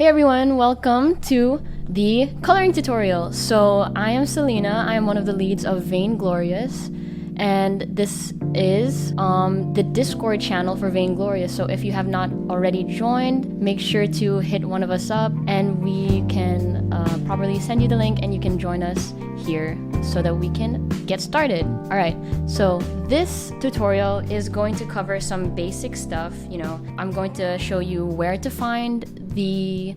Hey everyone, welcome to the coloring tutorial. So I am Selena, I am one of the leads of Vainglorious, and this is the Discord channel for Vainglorious. So if you have not already joined, make sure to hit one of us up and we can properly send you the link and you can join us here so that we can get started. Alright, so this tutorial is going to cover some basic stuff. I'm going to show you where to find the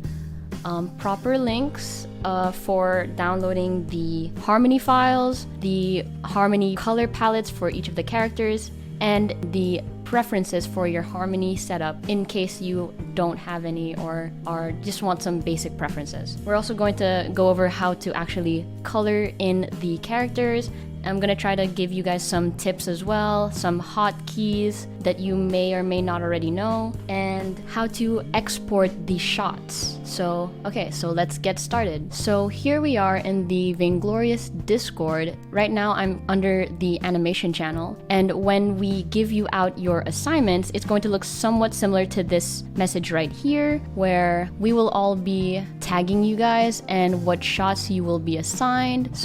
proper links for downloading the harmony files, the harmony color palettes for each of the characters, and the preferences for your harmony setup in case you don't have any or just want some basic preferences. We're also going to go over how to actually color in the characters. I'm gonna try to give you guys some tips as well, some hotkeys that you may or may not already know, and how to export the shots. So let's get started. So here we are in the Vainglorious Discord. Right now I'm under the animation channel, and when we give you out your assignments, it's going to look somewhat similar to this message right here, where we will all be tagging you guys and what shots you will be assigned.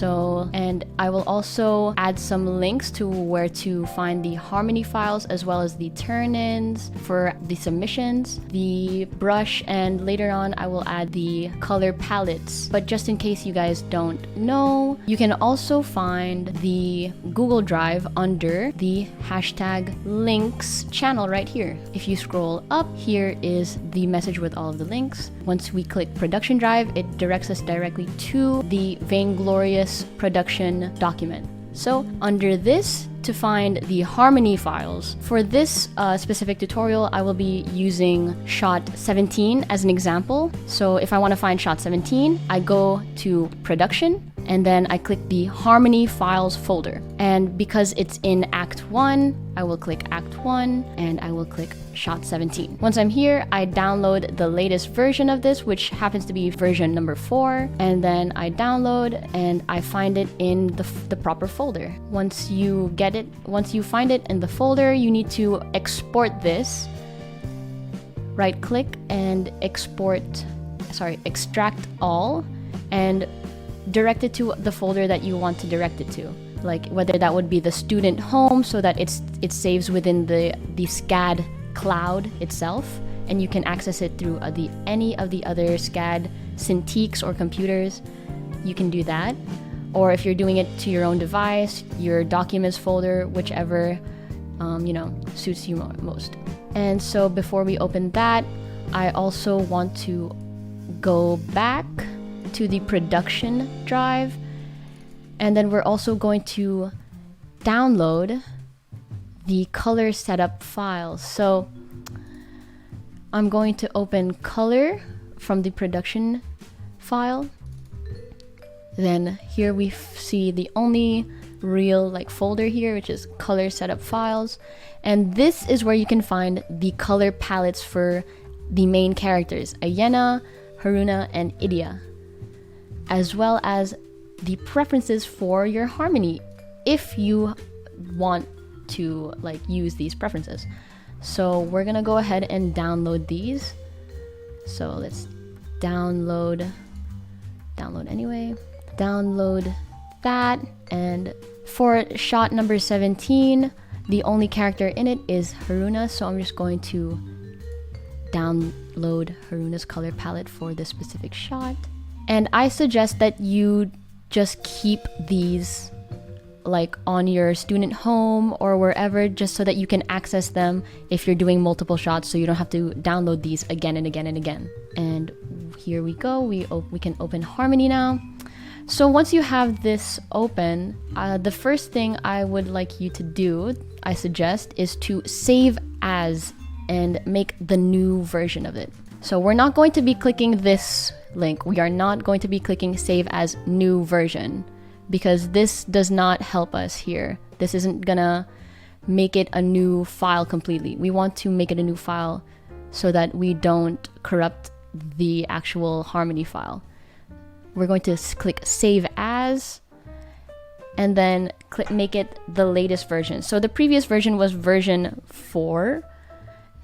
And I will also add some links to where to find the harmony files as well as the turn-ins for the submissions, the brush, and later on I will add the color palettes. But just in case you guys don't know, you can also find the Google Drive under the hashtag links channel right here. If you scroll up, here is the message with all of the links. Once we click production drive, it directs us directly to the Vainglorious production document. So under this, to find the harmony files, for this specific tutorial, I will be using shot 17 as an example. So if I want to find shot 17, I go to production and then I click the harmony files folder. And because it's in Act 1, I will click Act 1 and I will click shot 17. Once I'm here, I download the latest version of this, which happens to be version number 4. And then I download and I find it in the proper folder. Once you find it in the folder, you need to export this. Right click and extract all, and direct it to the folder that you want to direct it to. Like whether that would be the student home, so that it saves within the SCAD cloud itself, and you can access it through any of the other SCAD Cintiqs or computers. You can do that. Or if you're doing it to your own device, your documents folder, whichever suits you most. And so before we open that, I also want to go back to the production drive, and then we're also going to download the color setup files. So I'm going to open color from the production file. Then here we see the only real folder here, which is color setup files, and this is where you can find the color palettes for the main characters, Ayena, Haruna, and Idia, as well as the preferences for your harmony if you want to use these preferences. So we're gonna go ahead and download these. So let's download anyway. Download that, and for shot number 17, the only character in it is Haruna, so I'm just going to download Haruna's color palette for this specific shot. And I suggest that you just keep these on your student home or wherever, just so that you can access them if you're doing multiple shots, so you don't have to download these again and again and again. And here we go, we can open harmony now. So once you have this open, the first thing I would like you to do, I suggest, is to save as and make the new version of it. So we're not going to be clicking this link. We are not going to be clicking save as new version, because this does not help us here. This isn't gonna make it a new file completely. We want to make it a new file so that we don't corrupt the actual harmony file. We're going to click save as and then make it the latest version. So the previous version was version 4.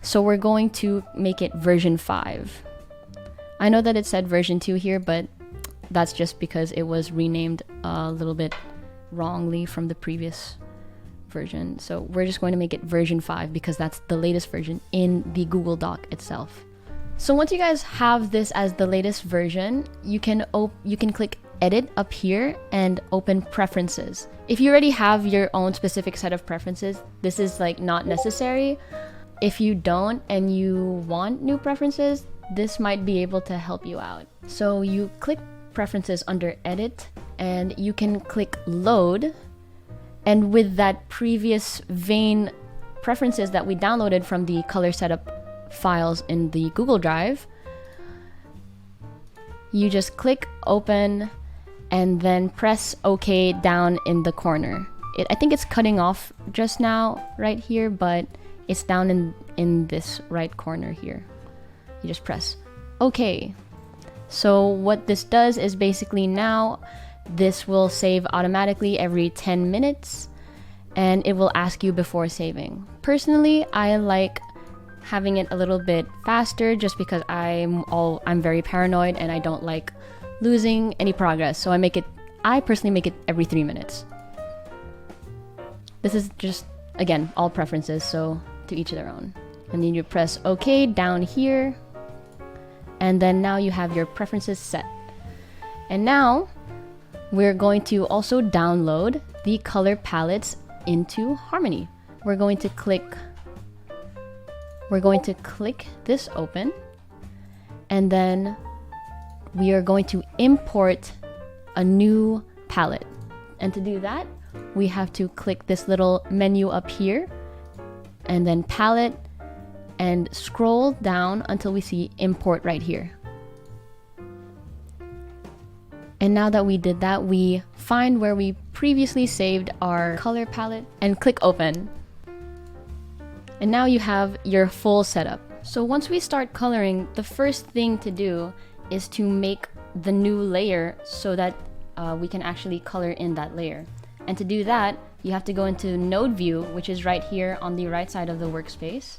So we're going to make it version 5. I know that it said version 2 here, but that's just because it was renamed a little bit wrongly from the previous version. So we're just going to make it version 5 because that's the latest version in the Google Doc itself. So once you guys have this as the latest version, you can click edit up here and open preferences. If you already have your own specific set of preferences, this is like not necessary. If you don't and you want new preferences, this might be able to help you out. So you click preferences under edit and you can click load, and with that previous Vain preferences that we downloaded from the color setup files in the Google Drive, you just click open and then press OK down in the corner. I think it's cutting off just now right here, but it's down in this right corner here. You just press OK. So what this does is basically now this will save automatically every 10 minutes and it will ask you before saving. Personally, I like having it a little bit faster just because I'm very paranoid and I don't like losing any progress. So I personally make it every 3 minutes. This is just, again, all preferences, so to each their own. And then you press OK down here. And then now you have your preferences set. And now we're going to also download the color palettes into Harmony. We're going to click this open, and then we are going to import a new palette. And to do that, we have to click this little menu up here and then palette and scroll down until we see import right here. And now that we did that, we find where we previously saved our color palette and click open. And now you have your full setup. So once we start coloring, the first thing to do is to make the new layer so that we can actually color in that layer. And to do that, you have to go into node view, which is right here on the right side of the workspace.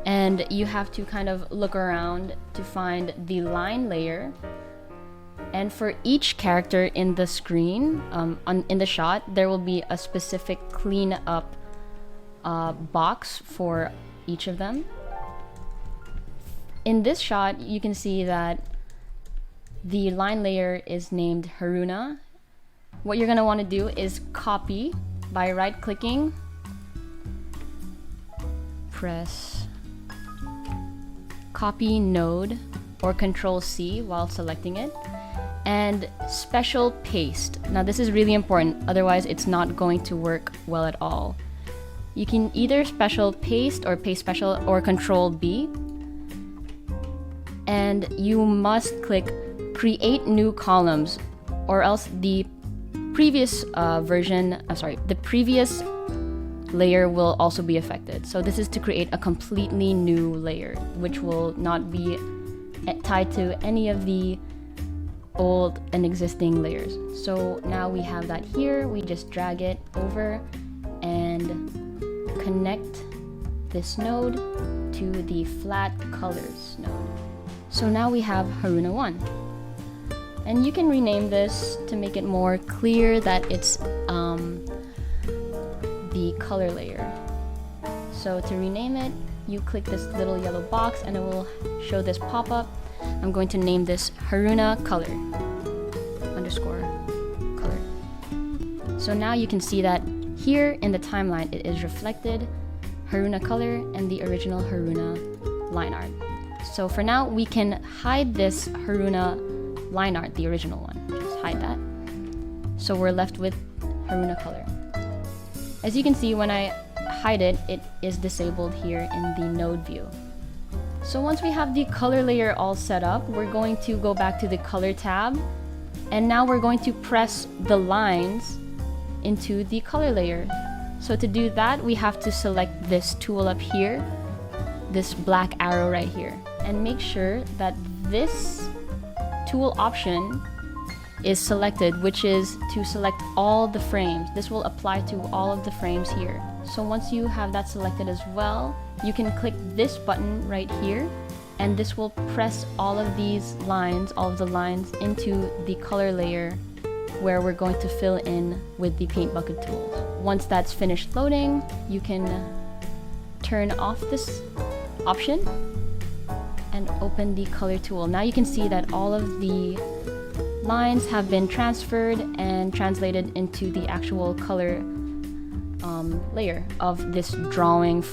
And you have to kind of look around to find the line layer. And for each character in the screen, in the shot, there will be a specific clean up box for each of them. In this shot, you can see that the line layer is named Haruna. What you're going to want to do is copy by right-clicking, press copy node or Control-C while selecting it, and special paste. Now this is really important, otherwise it's not going to work well at all. You can either special paste or paste special or Control-B, and you must click create new columns, or else the previous the previous layer will also be affected. So this is to create a completely new layer, which will not be tied to any of the old and existing layers. So now we have that here. We just drag it over and connect this node to the flat colors node. So now we have Haruna 1. And you can rename this to make it more clear that it's the color layer. So to rename it, you click this little yellow box and it will show this pop-up. I'm going to name this Haruna color underscore color. So now you can see that here in the timeline it is reflected Haruna color and the original Haruna line art. So for now we can hide this Haruna line art, the original one. Just hide that. So we're left with Haruna color. As you can see, when I hide it, it is disabled here in the node view. So once we have the color layer all set up, we're going to go back to the color tab, and now we're going to press the lines into the color layer. So to do that, we have to select this tool up here, this black arrow right here, and make sure that this tool option is selected, which is to select all the frames. This will apply to all of the frames here. So once you have that selected as well, you can click this button right here and this will press all of these lines, all of the lines, into the color layer where we're going to fill in with the paint bucket tools. Once that's finished loading, you can turn off this option and open the color tool. Now you can see that all of the lines have been transferred and translated into the actual color layer of this drawing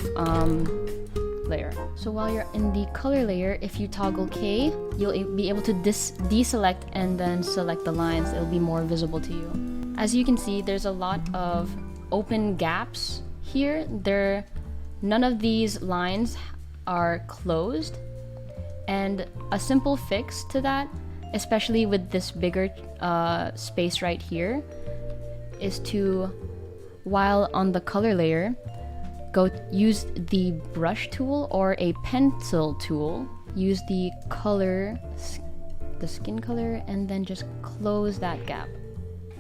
layer. So while you're in the color layer, if you toggle K, you'll be able to deselect and then select the lines. It'll be more visible to you. As you can see, there's a lot of open gaps here. None of these lines are closed, and a simple fix to that, especially with this bigger space right here, is to, while on the color layer, use the brush tool or a pencil tool. Use the skin color, and then just close that gap.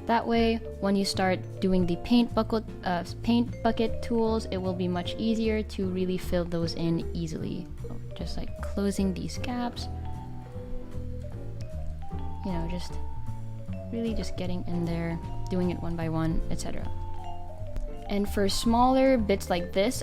That way, when you start doing the paint bucket tools, it will be much easier to really fill those in easily. Just like closing these gaps, you know, just really just getting in there, doing it one by one, etc. And for smaller bits like this,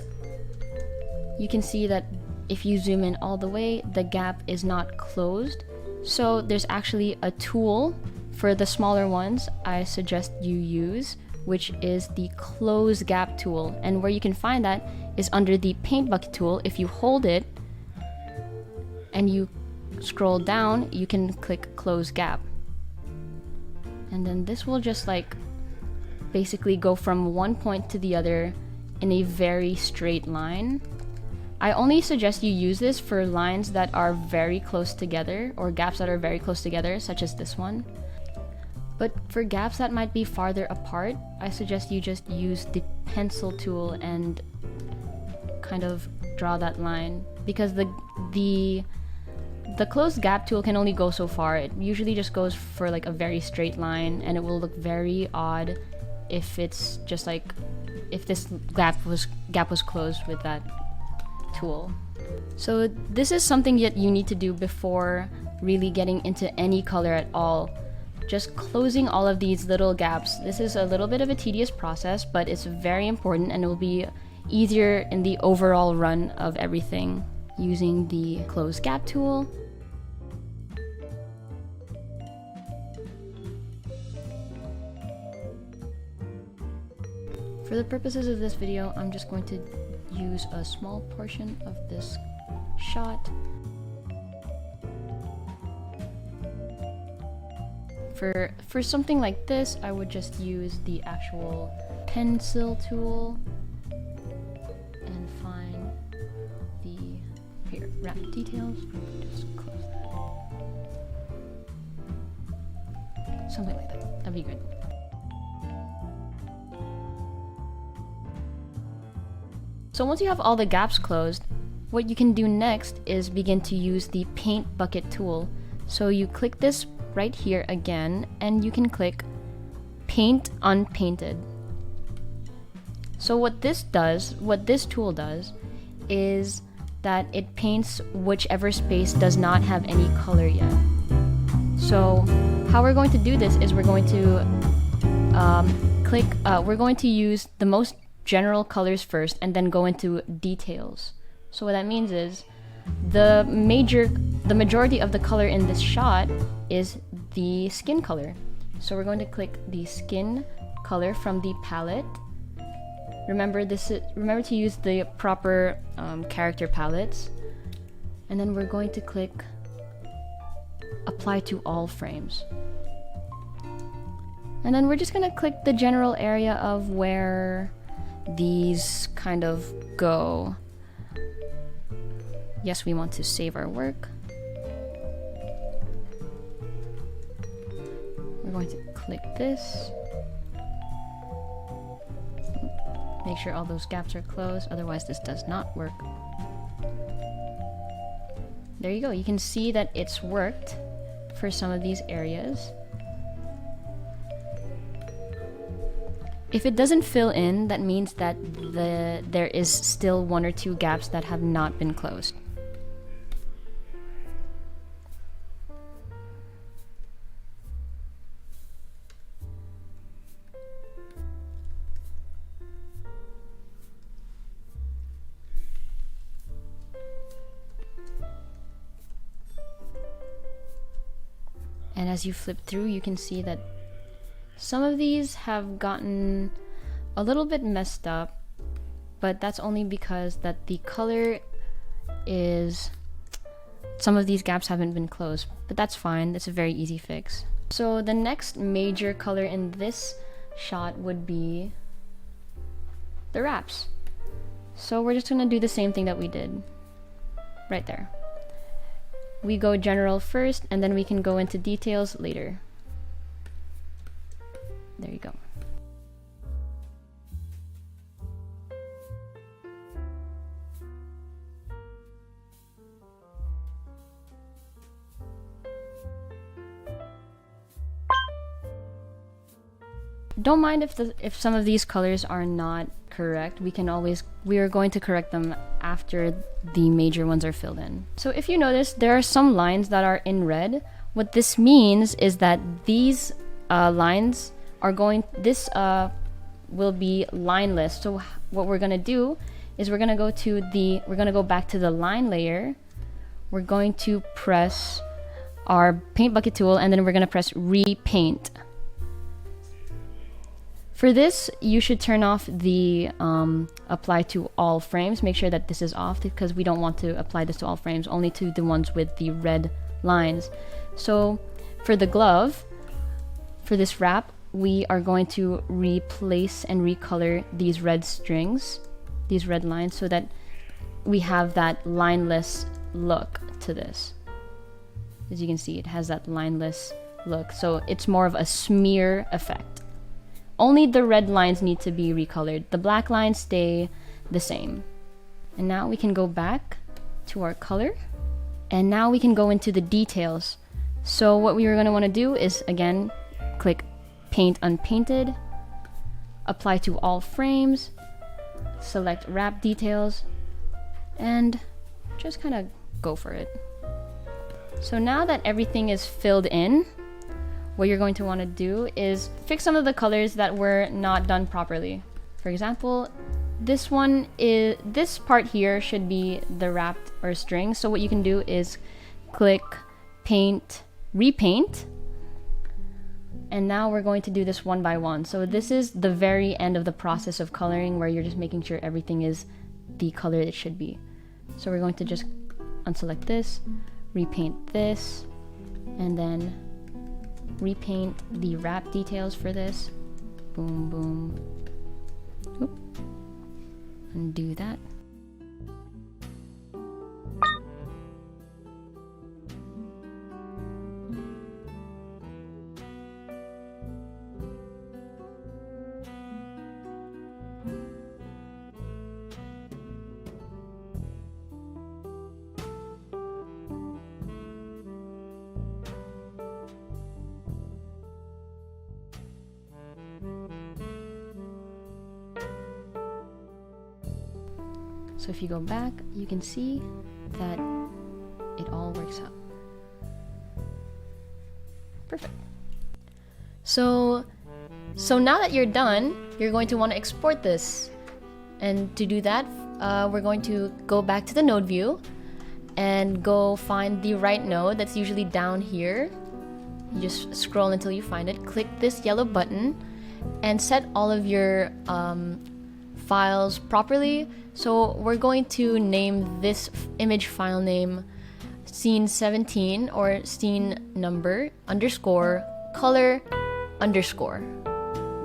you can see that if you zoom in all the way, the gap is not closed. So there's actually a tool for the smaller ones I suggest you use, which is the close gap tool. And where you can find that is under the paint bucket tool. If you hold it and you scroll down, you can click close gap. And then this will just like basically go from one point to the other in a very straight line. I only suggest you use this for lines that are very close together, or gaps that are very close together, such as this one. But for gaps that might be farther apart, I suggest you just use the pencil tool and kind of draw that line, because the closed gap tool can only go so far. It usually just goes for like a very straight line, and it will look very odd if it's just like if this gap was closed with that tool. So this is something that you need to do before really getting into any color at all. Just closing all of these little gaps. This is a little bit of a tedious process, but it's very important, and it will be easier in the overall run of everything using the close gap tool. For the purposes of this video, I'm just going to use a small portion of this shot. For something like this, I would just use the actual pencil tool and find the wrap details. Just close that. Something like that. That'd be good. So once you have all the gaps closed, what you can do next is begin to use the paint bucket tool. So you click this right here again, and you can click paint unpainted. So what this tool does is that it paints whichever space does not have any color yet. So how we're going to do this is we're going to we're going to use the most general colors first, and then go into details. So what that means is the majority of the color in this shot is the skin color. So we're going to click the skin color from the palette. Remember to use the proper character palettes, and then we're going to click apply to all frames. And then we're just going to click the general area of where these kind of go. Yes, we want to save our work. We're going to click this. Make sure all those gaps are closed, otherwise this does not work. There you go. You can see that it's worked for some of these areas. If it doesn't fill in, that means that there is still one or two gaps that have not been closed. And as you flip through, you can see that some of these have gotten a little bit messed up, but that's only because that the color is, some of these gaps haven't been closed, but that's fine. That's a very easy fix. So the next major color in this shot would be the wraps. So we're just gonna do the same thing that we did right there. We go general first, and then we can go into details later. There you go. Don't mind if some of these colors are not correct. We are going to correct them after the major ones are filled in. So if you notice, there are some lines that are in red. What this means is that these lines are will be lineless. So what we're gonna do is we're gonna go back to the line layer. We're going to press our paint bucket tool, and then we're gonna press repaint. For this, you should turn off the apply to all frames. Make sure that this is off because we don't want to apply this to all frames, only to the ones with the red lines. So for the glove, for this wrap, we are going to replace and recolor these red strings, these red lines, so that we have that lineless look to this. As you can see, it has that lineless look. So it's more of a smear effect. Only the red lines need to be recolored. The black lines stay the same. And now we can go back to our color. And now we can go into the details. So what we are going to want to do is, again, click Paint Unpainted, apply to all frames, select Wrap Details, and just kind of go for it. So now that everything is filled in, what you're going to want to do is fix some of the colors that were not done properly. For example, this part here should be the wrapped or string. So what you can do is click Paint, Repaint, and now we're going to do this one by one. So this is the very end of the process of coloring, where you're just making sure everything is the color it should be. So we're going to just unselect this, repaint this, and then repaint the wrap details for this. Boom, boom. Oop. Undo that. So if you go back, you can see that it all works out. Perfect. So now that you're done, you're going to want to export this. And to do that, we're going to go back to the node view and go find the right node that's usually down here. You just scroll until you find it. Click this yellow button and set all of your files properly. So we're going to name this image file name scene 17 or scene number underscore color underscore.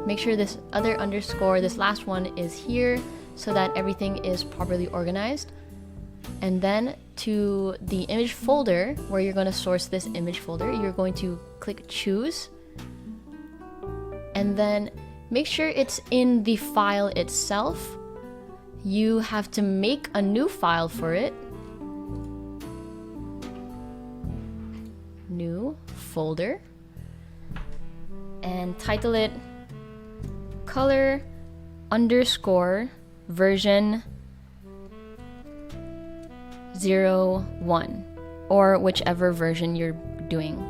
Make sure this other underscore, this last one, is here so that everything is properly organized. And then to the image folder where you're going to source this image folder, you're going to click choose, and then make sure it's in the file itself. You have to make a new file for it. New folder, and title it color underscore version 01, or whichever version you're doing,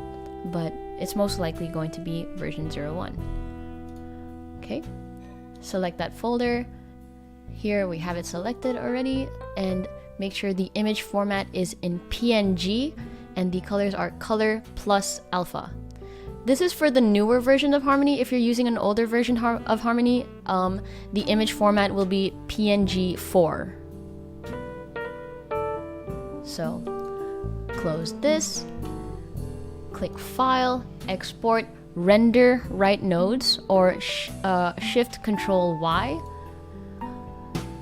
but it's most likely going to be version 01. Okay, select that folder. Here we have it selected already, and make sure the image format is in PNG and the colors are color plus alpha. this is for the newer version of Harmony. If you're using an older version of Harmony, the image format will be PNG4. So close this, click File, Export, Render Right Nodes, or Shift Control Y,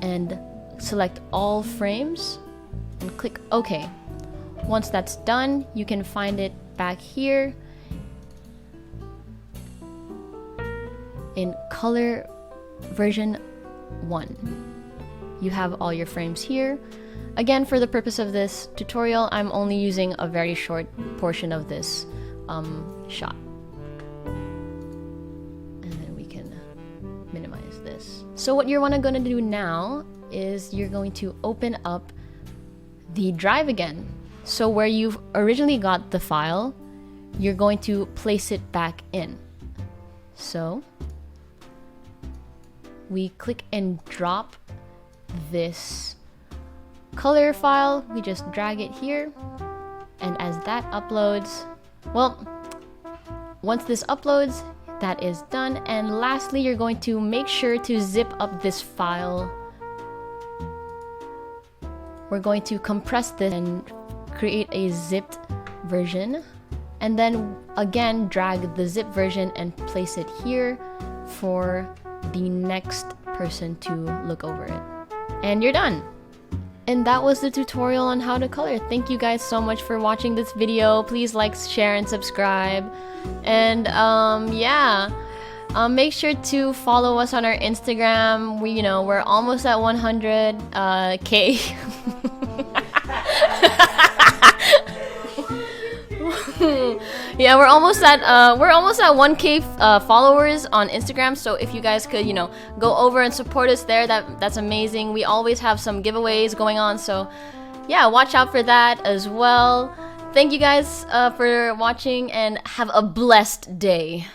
and select all frames and click OK. Once that's done, you can find it back here in color version 1. You have all your frames here. Again, for the purpose of this tutorial, I'm only using a very short portion of this shot. And then we can minimize this. So what you're going to do now is you're going to open up the drive again. So where you've originally got the file, you're going to place it back in. So we click and drop this color file, we just drag it here, and as that uploads, well, once this uploads, that is done. And lastly, you're going to make sure to zip up this file. We're going to compress this and create a zipped version, and then again drag the zip version and place it here for the next person to look over it. And you're done. And that was the tutorial on how to color. Thank you guys so much for watching this video. Please like, share, and subscribe. And yeah, make sure to follow us on our Instagram. We're almost at 100K. Yeah, we're almost at 1K followers on Instagram. So if you guys could, go over and support us there, that's amazing. We always have some giveaways going on, so yeah, watch out for that as well. Thank you guys for watching, and have a blessed day.